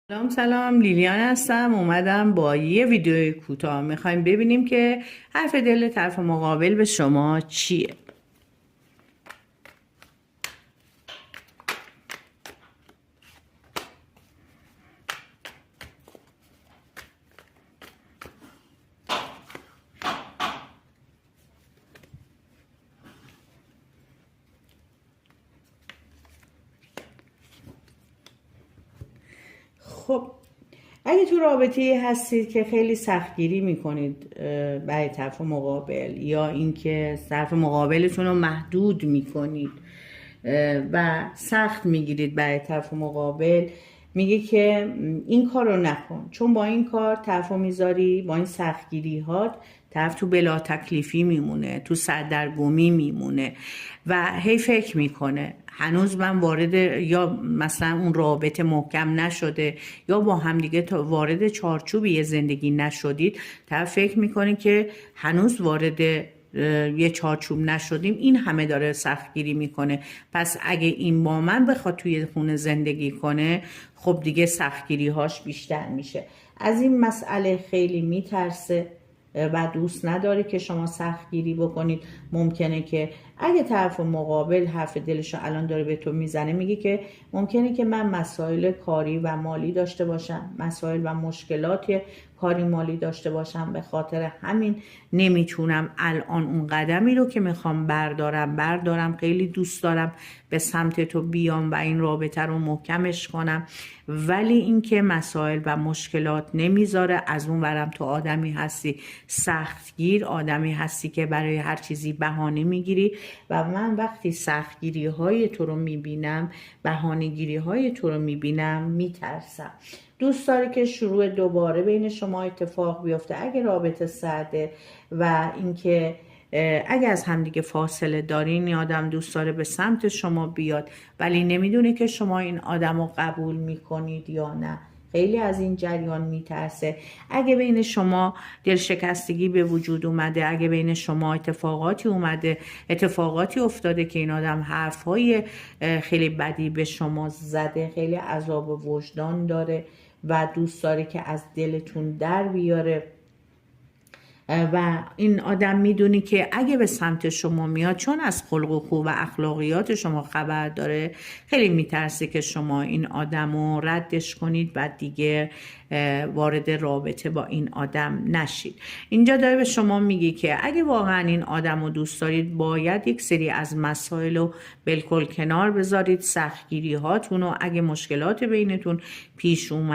سلام لیلیان هستم. اومدم با یه ویدیو کوتاه. میخوایم ببینیم که حرف دل طرف مقابل به شما چیه. خب اگه تو رابطه هستید که خیلی سختگیری میکنید برای طرف مقابل، یا اینکه طرف مقابلتون رو محدود میکنید و سخت میگیرید برای طرف مقابل، میگه که این کار رو نکن، چون با این کار طرف رو میذاری با این سختگیری هات طرف تو بلا تکلیفی میمونه، تو سردرگمی میمونه و هی فکر میکنه هنوز من وارد، یا مثلا اون رابطه محکم نشده یا با همدیگه تا وارد چارچوبی زندگی نشدید. طرف فکر میکنه که هنوز وارد یه چارچوب نشدیم، این همه داره سختگیری میکنه، پس اگه این با من بخواد توی خونه زندگی کنه خب دیگه سختگیری هاش بیشتر میشه. از این مسئله خیلی میترسه و دوست نداره که شما سختگیری بکنید. ممکنه که اگه طرف مقابل حرف دلشو الان داره به تو میزنه، میگه که ممکنه که من مسائل کاری و مالی داشته باشم، مسائل و مشکلات کاری مالی داشته باشم، به خاطر همین نمیتونم الان اون قدمی رو که میخوام بردارم. خیلی دوست دارم به سمت تو بیام و این رابطه رو محکمش کنم، ولی اینکه مسائل و مشکلات نمیذاره. از اون ورم تو آدمی هستی سختگیر، آدمی هستی که برای هر چیزی بهانه میگیری و من وقتی سختگیری های تو رو میبینم، بهانه گیری های تو رو میبینم، میترسم. دوست داره که شروع دوباره بین شما اتفاق بیفته اگه رابطه سرده، و اینکه اگه از همدیگه فاصله دارین، این آدم دوست داره به سمت شما بیاد ولی نمیدونه که شما این آدم رو قبول میکنید یا نه. خیلی از این جریان میترسه. اگه بین شما دلشکستگی به وجود اومده، اگه بین شما اتفاقاتی اومده، اتفاقاتی افتاده که این آدم حرفهای خیلی بدی به شما زده، خیلی عذاب وجدان داره و دوست داره که از دلتون در بیاره، و این آدم میدونی که اگه به سمت شما میاد، چون از خلق و خو و اخلاقیات شما خبر داره، خیلی میترسه که شما این آدم رو ردش کنید و دیگه وارد رابطه با این آدم نشید. اینجا داره به شما میگه که اگه واقعا این آدم رو دوست دارید، باید یک سری از مسائل رو بالکل کنار بذارید، سختگیری هاتون رو، اگه مشکلات بینتون پیش اومد